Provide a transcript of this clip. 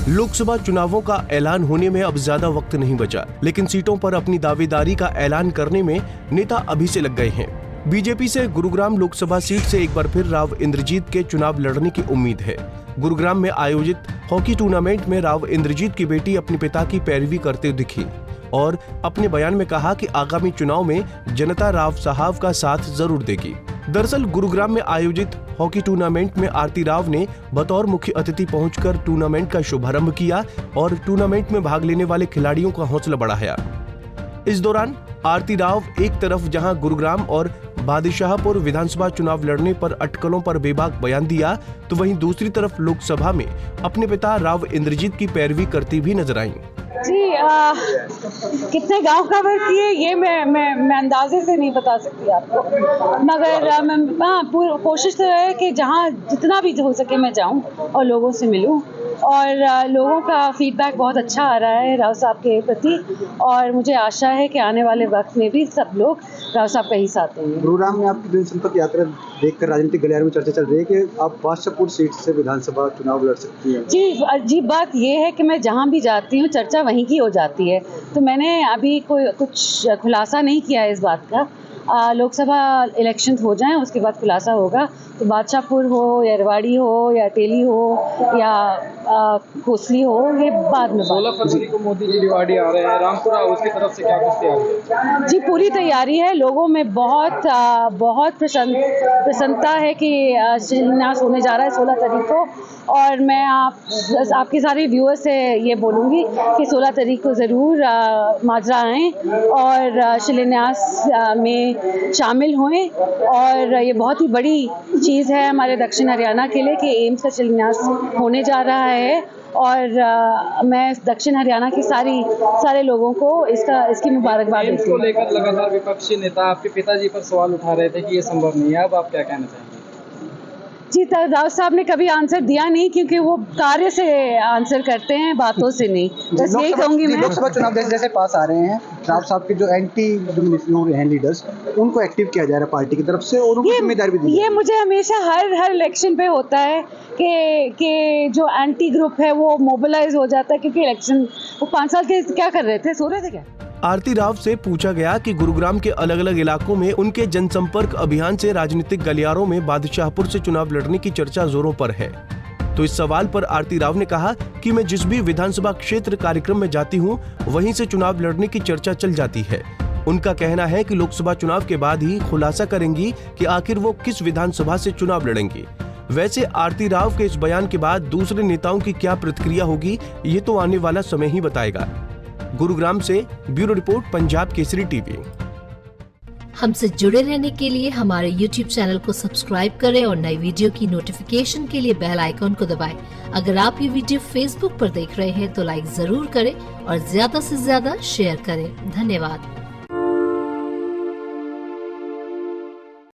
लोकसभा चुनावों का ऐलान होने में अब ज्यादा वक्त नहीं बचा, लेकिन सीटों पर अपनी दावेदारी का ऐलान करने में नेता अभी से लग गए हैं। बीजेपी से गुरुग्राम लोकसभा सीट से एक बार फिर राव इंद्रजीत के चुनाव लड़ने की उम्मीद है। गुरुग्राम में आयोजित हॉकी टूर्नामेंट में राव इंद्रजीत की बेटी अपने पिता की पैरवी करते दिखी और अपने बयान में कहा कि आगामी चुनाव में जनता राव साहब का साथ जरूर देगी। दरअसल गुरुग्राम में आयोजित हॉकी टूर्नामेंट में आरती राव ने बतौर मुख्य अतिथि पहुंचकर टूर्नामेंट का शुभारंभ किया और टूर्नामेंट में भाग लेने वाले खिलाड़ियों का हौसला बढ़ाया। इस दौरान आरती राव एक तरफ जहां गुरुग्राम और बादशाहपुर विधानसभा चुनाव लड़ने पर अटकलों पर बेबाक बयान दिया, तो वहीं दूसरी तरफ लोकसभा में अपने पिता राव इंद्रजीत की पैरवी करती भी नजर आईं। जी कितने गांव कवर किए ये मैं अंदाजे से नहीं बता सकती आपको, मगर कोशिश तो है कि जहां जितना भी हो सके मैं जाऊं और लोगों से मिलूं, और लोगों का फीडबैक बहुत अच्छा आ रहा है राव साहब के प्रति, और मुझे आशा है कि आने वाले वक्त में भी सब लोग राव साहब का ही साथ देंगे। गुरुग्राम में आपकी जनसंपर्क यात्रा देखकर राजनीतिक गलियारे में चर्चा चल रही है कि आप बादशाहपुर सीट से विधानसभा चुनाव लड़ सकती हैं। जी, अजीब बात यह है कि मैं जहां भी जाती हूं चर्चा वहीं की हो जाती है, तो मैंने अभी कुछ खुलासा नहीं किया इस बात का। लोकसभा इलेक्शन हो जाएं उसके बाद खुलासा होगा, तो बादशाहपुर हो या रेवाड़ी हो या टेली हो या कोसली हो, ये बाद में। 16 फरवरी को मोदी जी रेवाड़ी आ रहे हैं, रामपुरा उसकी तरफ से क्या कुछ तैयारी है? जी पूरी तैयारी है, लोगों में बहुत प्रसन्नता है कि शिलान्यास होने जा रहा है 16 तारीख को, और मैं आपके सारे व्यूअर्स से ये बोलूँगी कि 16 तारीख को ज़रूर माजरा आएँ और शिलान्यास में शामिल हों। और ये बहुत ही बड़ी चीज़ है हमारे दक्षिण हरियाणा के लिए कि एम्स का शिलान्यास होने जा रहा है, और मैं दक्षिण हरियाणा के सारे लोगों को इसकी मुबारकबाद देती हूँ। इसको लेकर लगातार विपक्षी नेता आपके पिताजी पर सवाल उठा रहे थे कि ये संभव नहीं है, अब आप क्या कहना चाहेंगे? जी, राव साहब ने कभी आंसर दिया नहीं, क्योंकि वो कार्य से आंसर करते हैं, बातों से नहीं। बस यही कहूँगी मैं। लोकसभा चुनाव जैसे पास आ रहे हैं, राव साहब के जो एंटी हैं लीडर्स, उनको एक्टिव किया जा रहा है पार्टी की तरफ से, और उनको जिम्मेदारी भी दी। ये मुझे हमेशा हर इलेक्शन पे होता है कि जो एंटी ग्रुप है वो मोबिलाइज हो जाता है, क्योंकि इलेक्शन वो 5 साल के क्या कर रहे थे, सो रहे थे क्या? आरती राव से पूछा गया कि गुरुग्राम के अलग अलग इलाकों में उनके जनसंपर्क अभियान से राजनीतिक गलियारों में बादशाहपुर से चुनाव लड़ने की चर्चा जोरों पर है, तो इस सवाल पर आरती राव ने कहा कि मैं जिस भी विधानसभा क्षेत्र कार्यक्रम में जाती हूं, वहीं से चुनाव लड़ने की चर्चा चल जाती है। उनका कहना है कि लोकसभा चुनाव के बाद ही खुलासा करेंगी कि आखिर वो किस विधानसभा से चुनाव लड़ेंगी। वैसे आरती राव के इस बयान के बाद दूसरे नेताओं की क्या प्रतिक्रिया होगी, ये तो आने वाला समय ही बताएगा। गुरुग्राम से bureau report, Punjab Kesari TV. हमसे जुड़े रहने के लिए हमारे YouTube चैनल को सब्सक्राइब करें और नई वीडियो की नोटिफिकेशन के लिए बेल आइकॉन को दबाएं। अगर आप ये वीडियो Facebook पर देख रहे हैं तो लाइक जरूर करें और ज्यादा से ज्यादा शेयर करें। धन्यवाद।